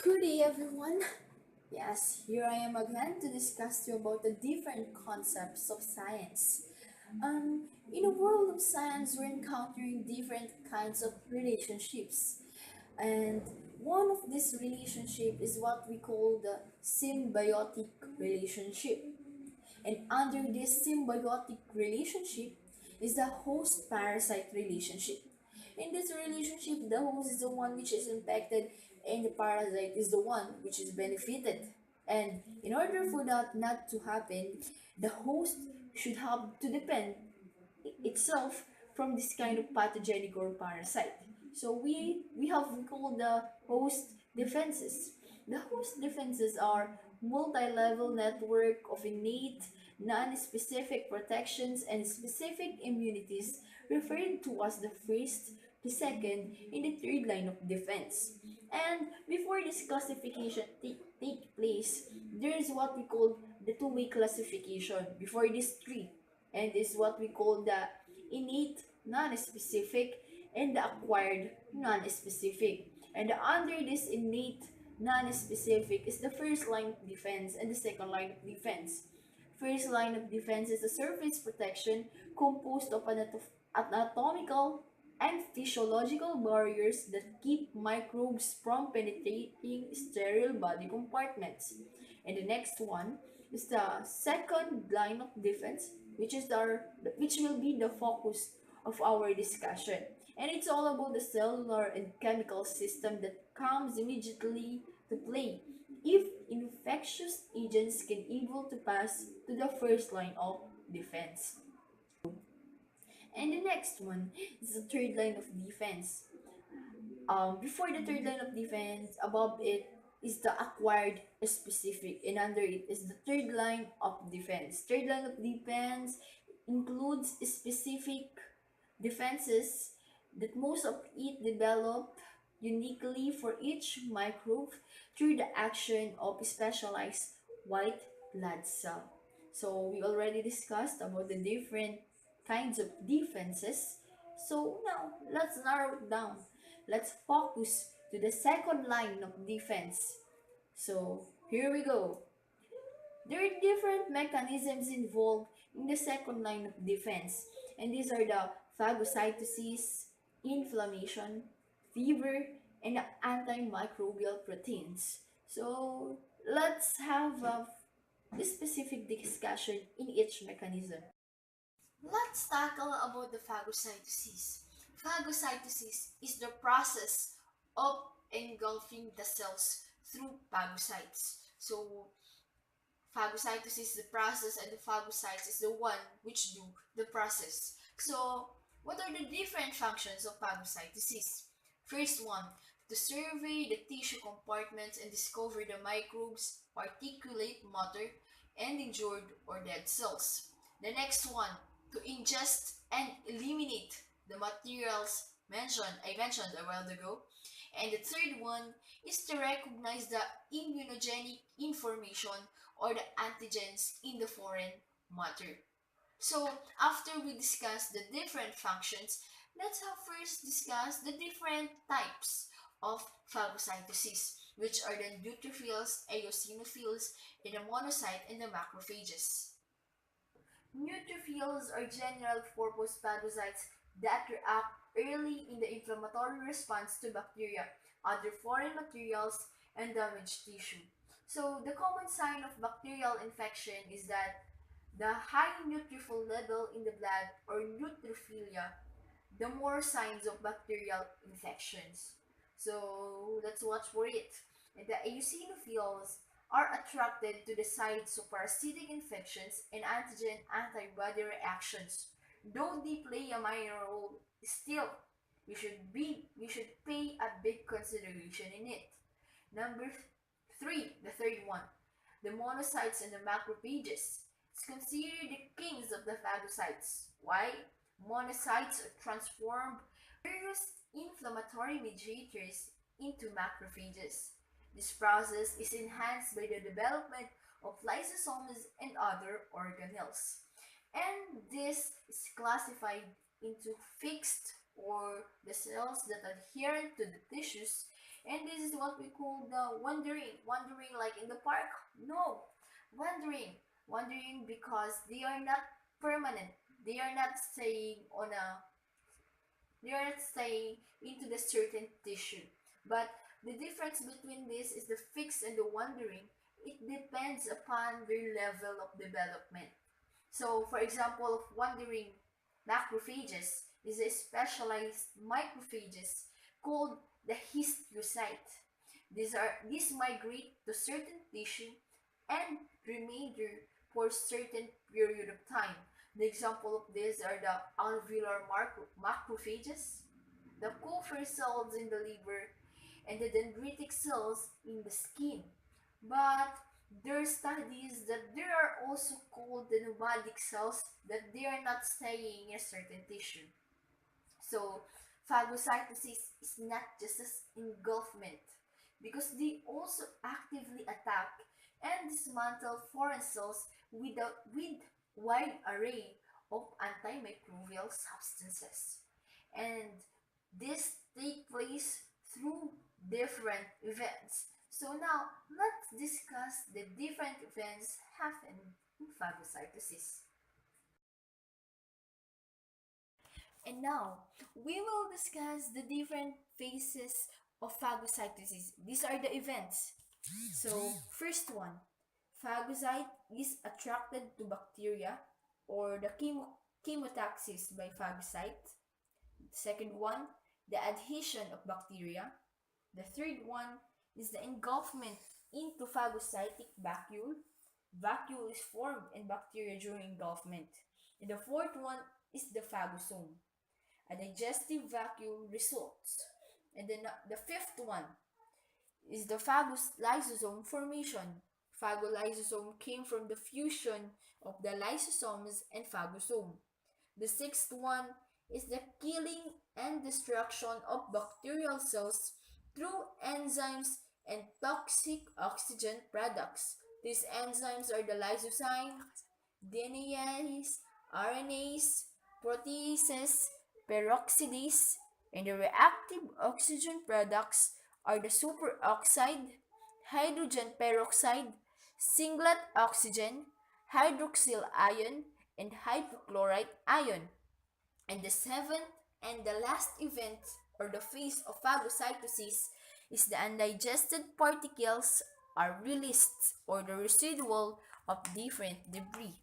Good day, everyone. Yes, here I am again to discuss to you about the different concepts of science. In a world of science, we're encountering different kinds of relationships, and one of this relationship is what we call the symbiotic relationship. And under this symbiotic relationship is the host parasite relationship. In this relationship, the host is the one which is infected and the parasite is the one which is benefited. And in order for that not to happen, the host should have to depend itself from this kind of pathogenic or parasite. So we call the host defenses. The host defenses are multi-level network of innate, non-specific protections and specific immunities referred to as the first, the second, and the third line of defense. And before this classification take place, there is what we call the two-way classification before this three, and is what we call the innate non-specific and the acquired non-specific. And under this innate non-specific is the first line of defense and the second line of defense. First line of defense is the surface protection composed of anatomical and physiological barriers that keep microbes from penetrating sterile body compartments. And the next one is the second line of defense, which will be the focus of our discussion. And it's all about the cellular and chemical system that comes immediately to play if infectious agents can able to pass to the first line of defense. And the next one is the third line of defense. Before the third line of defense, above it is the acquired specific, and under it is the third line of defense. Third line of defense includes specific defenses that most of it develop uniquely for each microbe through the action of specialized white blood cell. So we already discussed about the different kinds of defenses. So now let's narrow it down. Let's focus to the second line of defense. So here we go. There are different mechanisms involved in the second line of defense, and these are the phagocytosis, inflammation, fever, and the antimicrobial proteins. So let's have a specific discussion in each mechanism. Let's tackle about the phagocytosis. Phagocytosis is the process of engulfing the cells through phagocytes. So phagocytosis is the process and the phagocytes is the one which do the process. So what are the different functions of phagocytosis? First one, to survey the tissue compartments and discover the microbes, particulate matter, and injured or dead cells. The next one, to ingest and eliminate the materials I mentioned a while ago. And the third one is to recognize the immunogenic information or the antigens in the foreign matter. So after we discuss the different functions, let's have first discuss the different types of phagocytosis, which are the neutrophils, eosinophils, and the monocyte and the macrophages. Neutrophils are general-purpose phagocytes that react early in the inflammatory response to bacteria, other foreign materials, and damaged tissue. So the common sign of bacterial infection is that the high neutrophil level in the blood or neutrophilia, the more signs of bacterial infections. So let's watch for it. And the eosinophils are attracted to the sites of parasitic infections and antigen antibody reactions. Though they play a minor role, still we should pay a big consideration in it. Number three, the third one, the monocytes and the macrophages. It's considered the kings of the phagocytes. Why? Monocytes are transformed various inflammatory mediators into macrophages. This process is enhanced by the development of lysosomes and other organelles. And this is classified into fixed or the cells that adhere to the tissues And this is what we call the wandering. Wandering like in the park? No. Wandering. Wandering because they are not permanent. They are not staying on a they are not staying into the certain tissue. But the difference between this is the fixed and the wandering. It depends upon their level of development. So, for example, of wandering macrophages is a specialized macrophages called the histiocyte. These migrate to certain tissue and remain there for certain period of time. The example of this are the alveolar macrophages, the Kupffer cells in the liver, and the dendritic cells in the skin. But there are studies that there are also called the nomadic cells that they are not staying in a certain tissue. So phagocytosis is not just as engulfment because they also actively attack and dismantle foreign cells with wide array of antimicrobial substances. And this take place through different events. So now let's discuss the different events happen in phagocytosis. And now, we will discuss the different phases of phagocytosis. These are the events. So, first one, phagocyte is attracted to bacteria or the chemotaxis by phagocyte. Second one, the adhesion of bacteria. The third one is the engulfment into phagocytic vacuole. Vacuole is formed in bacteria during engulfment. And the fourth one is the phagosome. A digestive vacuole results. And then the fifth one is the phagolysosome formation. Phagolysosome came from the fusion of the lysosomes and phagosome. The sixth one is the killing and destruction of bacterial cells through enzymes and toxic oxygen products. These enzymes are the lysozyme, DNase, RNase, proteases, peroxidase, and the reactive oxygen products are the superoxide, hydrogen peroxide, singlet oxygen, hydroxyl ion, and hypochlorite ion. And the seventh and the last event or the phase of phagocytosis is the undigested particles are released or the residual of different debris.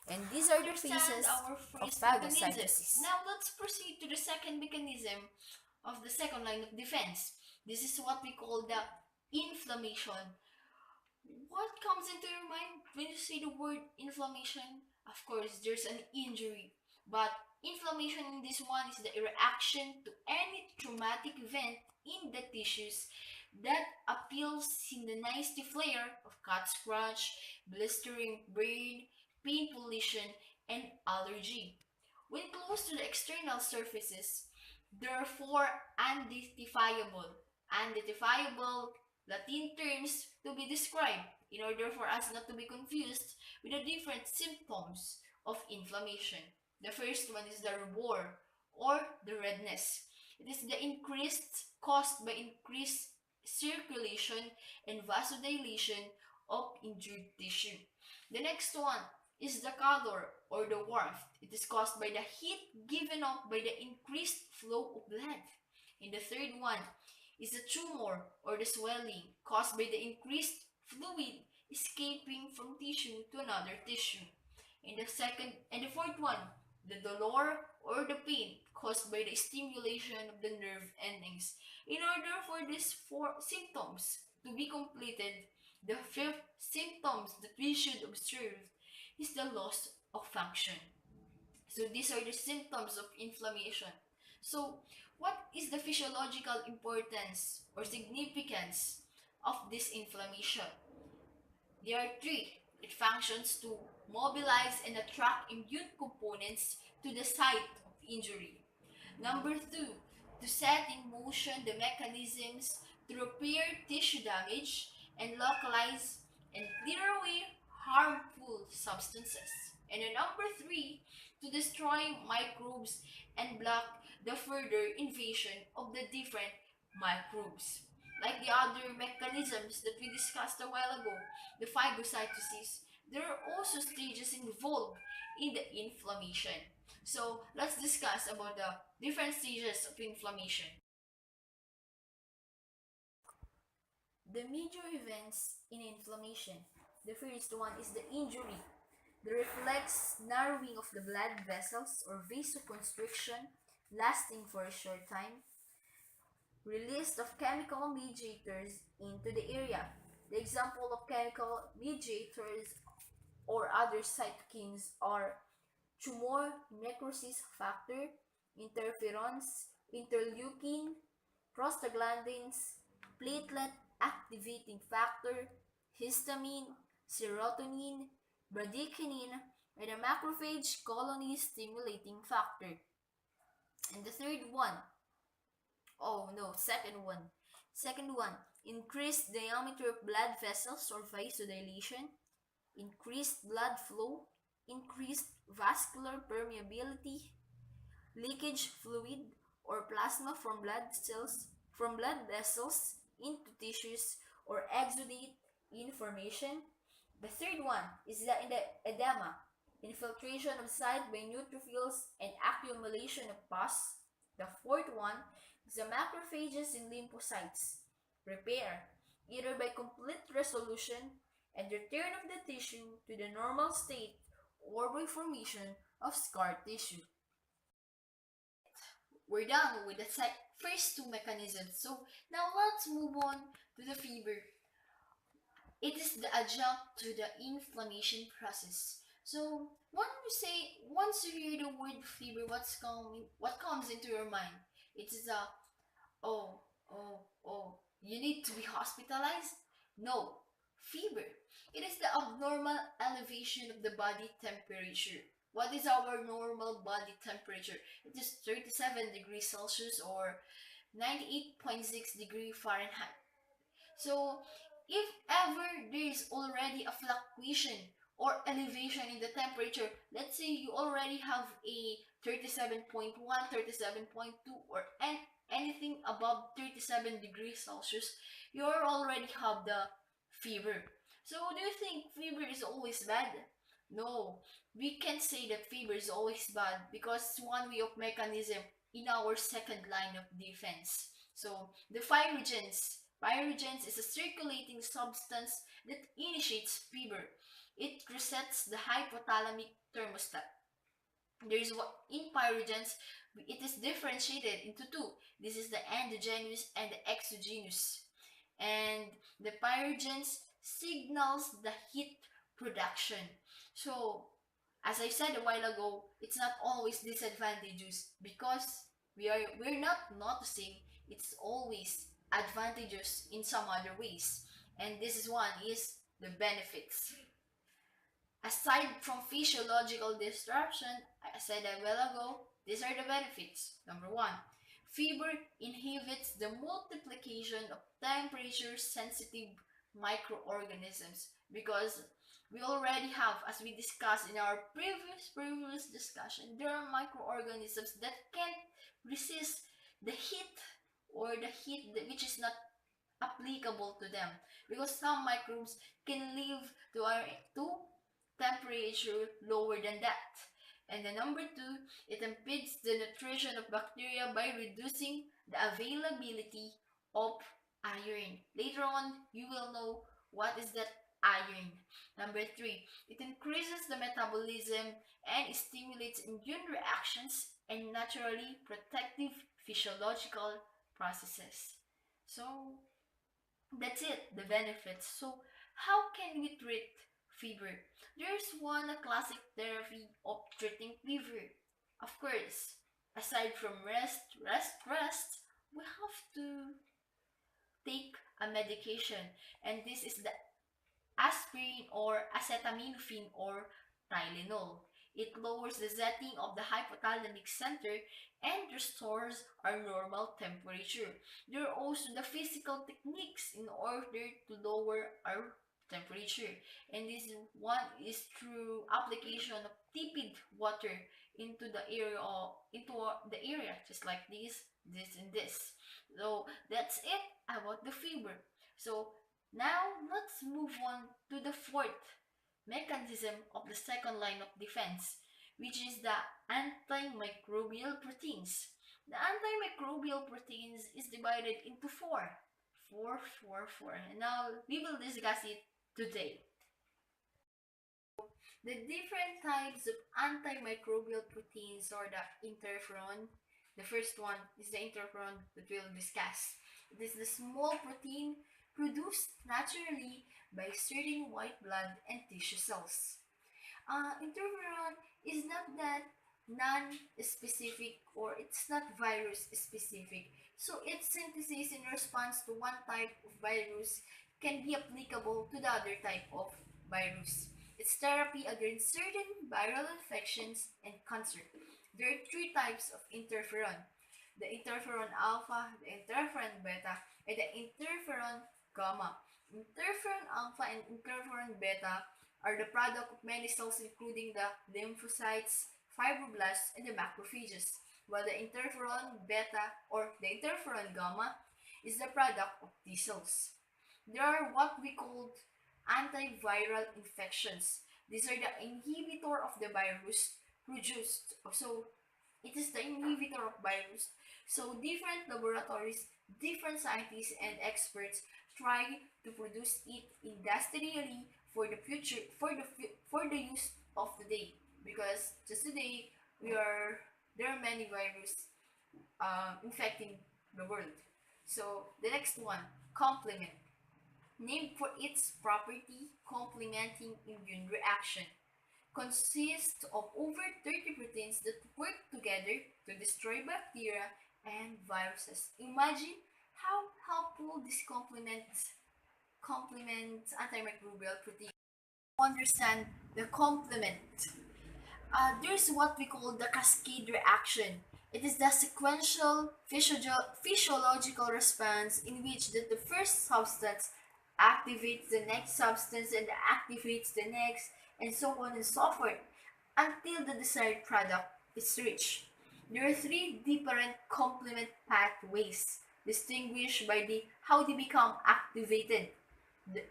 And these are the phases Our of first mechanism. phagocytosis. Now let's proceed to the second mechanism of the second line of defense. This is what we call the inflammation. What comes into your mind when you say the word inflammation? Of course, there's an injury, but inflammation in this one is the reaction to any traumatic event in the tissues that appeals in the nice flare of cut scratch, blistering burn, painful lesion, and allergy. When close to the external surfaces, therefore unidentifiable. Unidentifiable Latin terms to be described in order for us not to be confused with the different symptoms of inflammation. The first one is the rubor or the redness. It is the increased caused by increased circulation and vasodilation of injured tissue. The next one is the color or the warmth. It is caused by the heat given off by the increased flow of blood. And the third one is the tumor or the swelling caused by the increased fluid escaping from tissue to another tissue. And the fourth one, the dolor or the pain caused by the stimulation of the nerve endings. In order for these four symptoms to be completed, the fifth symptoms that we should observe is the loss of function. So these are the symptoms of inflammation. So what is the physiological importance or significance of this inflammation? There are three. It functions to mobilize and attract immune components to the site of injury. Number two, to set in motion the mechanisms to repair tissue damage and localize and clear away harmful substances. And then number three, to destroy microbes and block the further invasion of the different microbes. like the other mechanisms that we discussed a while ago, the phagocytosis, there are also stages involved in the inflammation. So let's discuss about the different stages of inflammation. The major events in inflammation. The first one is the injury. The reflex narrowing of the blood vessels or vasoconstriction lasting for a short time. Release of chemical mediators into the area. The example of chemical mediators or other cytokines are tumor necrosis factor, interferons, interleukin, prostaglandins, platelet activating factor, histamine, serotonin, bradykinin, and a macrophage colony stimulating factor. And the third one, oh no, second one, increased diameter of blood vessels or vasodilation, increased blood flow, increased vascular permeability, leakage fluid or plasma from blood vessels into tissues or exudate information. The third one is the edema, infiltration of site by neutrophils and accumulation of pus. The fourth one is the macrophages in lymphocytes, repair, either by complete resolution and return of the tissue to the normal state or by formation of scar tissue. We're done with the first two mechanisms. So now let's move on to the fever. It is the adjunct to the inflammation process. So when you say, once you hear the word fever, what comes into your mind? It is a, oh, you need to be hospitalized? No, fever. It is the abnormal elevation of the body temperature. What is our normal body temperature? It is 37 degrees Celsius or 98.6 degree Fahrenheit. So, if ever there is already a fluctuation or elevation in the temperature, let's say you already have a 37.1, 37.2, or anything above 37 degrees Celsius, you already have the fever. So, do you think fever is always bad? No, we can't say that fever is always bad because it's one way of mechanism in our second line of defense. So, the pyrogens. Pyrogens is a circulating substance that initiates fever. It resets the hypothalamic thermostat. There is what in pyrogens it is differentiated into two. This is the endogenous and the exogenous. And the pyrogens signals the heat production. So, as I said a while ago, it's not always disadvantageous because we're not noticing it's always advantageous in some other ways. And this is one is the benefits. Aside from physiological disruption, I said a while ago, these are the benefits. Number one, fever inhibits the multiplication of temperature sensitive microorganisms because we already have, as we discussed in our previous discussion, there are microorganisms that can't resist the heat or the heat which is not applicable to them because some microbes can live to temperature lower than that. And the number two, it impedes the nutrition of bacteria by reducing the availability of iron. Later on, you will know what is that iron. Number three, it increases the metabolism and stimulates immune reactions and naturally protective physiological processes. So that's it, the benefits. So how can we treat fever? There's one classic therapy of treating fever. Of course, aside from rest, we have to take a medication, and this is the aspirin or acetaminophen or Tylenol. It lowers the setting of the hypothalamic center and restores our normal temperature. There are also the physical techniques in order to lower our temperature. And this one is through application of tepid water into the area or the area just like this and this. So that's it about the fiber. So now let's move on to the fourth mechanism of the second line of defense, which is the antimicrobial proteins. The antimicrobial proteins is divided into four, and now we will discuss it today. The different types of antimicrobial proteins are the interferon. The first one is the interferon that we'll discuss. It is the small protein produced naturally by certain white blood and tissue cells. Interferon is not that non-specific or it's not virus specific. So its synthesis in response to one type of virus can be applicable to the other type of virus. It's therapy against certain viral infections and cancer. There are three types of interferon: the interferon alpha, the interferon beta, and the interferon gamma. Interferon alpha and interferon beta are the product of many cells including the lymphocytes, fibroblasts, and the macrophages, while the interferon beta or the interferon gamma is the product of T cells. There are what we call antiviral infections. These are the inhibitor of the virus produced. So it is the inhibitor of virus. So different laboratories, different scientists and experts try to produce it industrially for the future, for the use of today. Because just today there are many viruses infecting the world. So the next one, complement, named for its property complementing immune reaction, consists of over 30 proteins that work together to destroy bacteria and viruses. Imagine how helpful this complements antimicrobial protein. Understand the complement. There's what we call the cascade reaction. It is the sequential physiological response in which the first substance activates the next substance and activates the next, and so on and so forth until the desired product is reached. There are three different complement pathways distinguished by the how they become activated. The,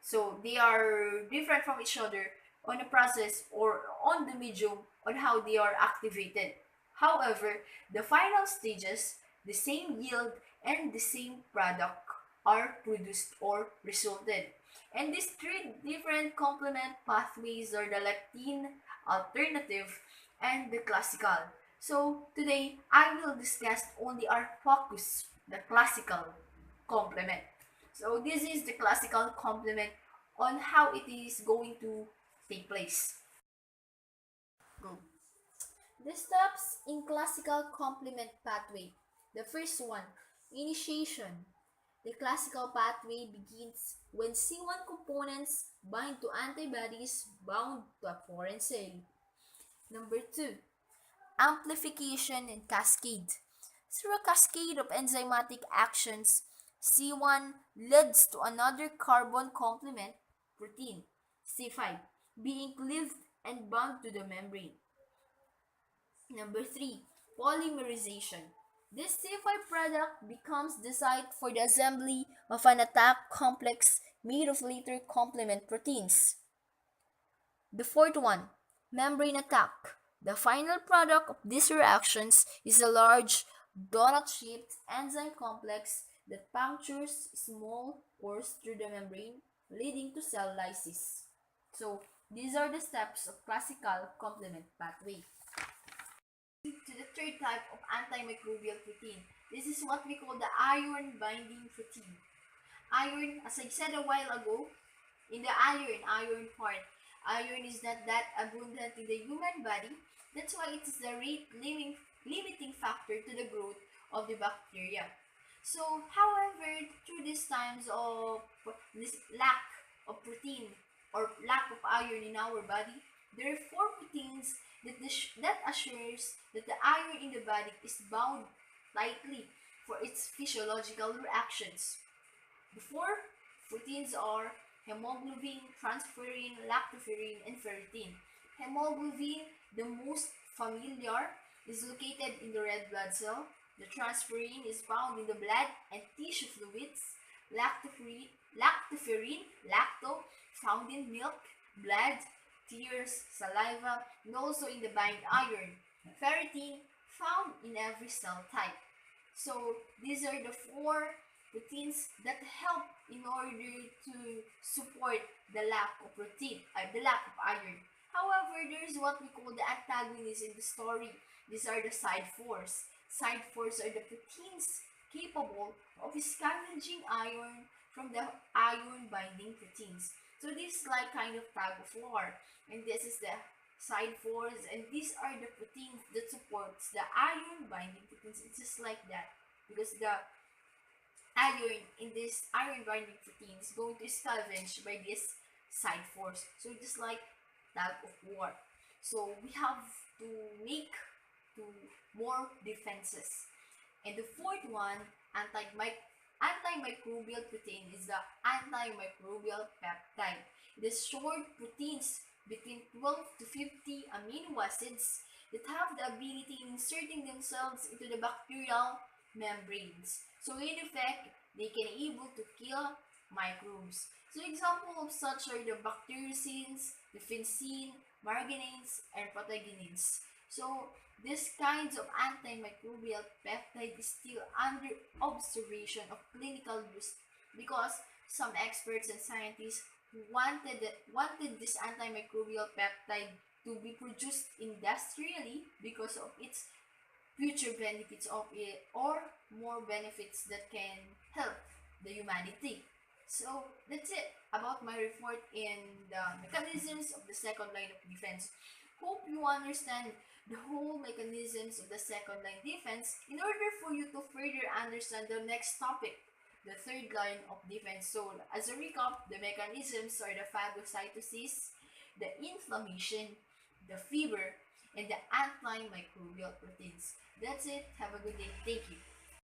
so they are different from each other on the process or on the medium on how they are activated. However, the final stages, the same yield and the same product are produced or resulted. And these three different complement pathways are the lectin, alternative, and the classical. So today I will discuss only our focus, the classical complement. So this is the classical complement on how it is going to take place. Go. The steps in classical complement pathway. The first one, initiation. The classical pathway begins when C1 components bind to antibodies bound to a foreign cell. Number 2, amplification and cascade. Through a cascade of enzymatic actions, C1 leads to another carbon complement protein, C5, being cleaved and bound to the membrane. Number 3, polymerization. This C5 product becomes the site for the assembly of an attack complex made of later complement proteins. The fourth one, membrane attack. The final product of these reactions is a large donut-shaped enzyme complex that punctures small pores through the membrane, leading to cell lysis. So, these are the steps of classical complement pathway. To the third type of antimicrobial protein. This is what we call the iron binding protein. Iron, as I said a while ago, in the iron part, iron is not that abundant in the human body. That's why it is the rate limiting factor to the growth of the bacteria. So, however, through these times of this lack of protein or lack of iron in our body, there are four proteins that assures that the iron in the body is bound tightly for its physiological reactions. The four proteins are hemoglobin, transferrin, lactoferrin, and ferritin. Hemoglobin, the most familiar, is located in the red blood cell. The transferrin is found in the blood and tissue fluids. Lactoferrin, lacto, found in milk, blood, tears, saliva, and also in the bind iron. Ferritin, found in every cell type. So these are the four proteins that help in order to support the lack of protein, the lack of iron. However, there's what we call the antagonists in the story. These are the side fours. Side fours are the proteins capable of scavenging iron from the iron binding proteins. So this is like kind of tag of war. And this is the side fours, and these are the proteins that supports the iron binding proteins. It's just like that because the iron in this iron binding protein is going to scavenge by this side force. So just like tug of war. So we have to make to more defenses. And the fourth one, antimicrobial protein, is the antimicrobial peptide. The short proteins between 12 to 50 amino acids that have the ability in inserting themselves into the bacterial membranes. So in effect, they can able to kill microbes. So example of such are the bacteriocins, the fencin, marginates, and pathogens. So these kinds of antimicrobial peptide is still under observation of clinical use because some experts and scientists wanted this antimicrobial peptide to be produced industrially because of its future benefits of it or more benefits that can help the humanity. So that's it about my report in the mechanisms of the second line of defense. Hope you understand the whole mechanisms of the second line defense in order for you to further understand the next topic, the third line of defense. So as a recap, the mechanisms are the phagocytosis, the inflammation, the fever, and the antimicrobial proteins. That's it. Have a good day. Thank you.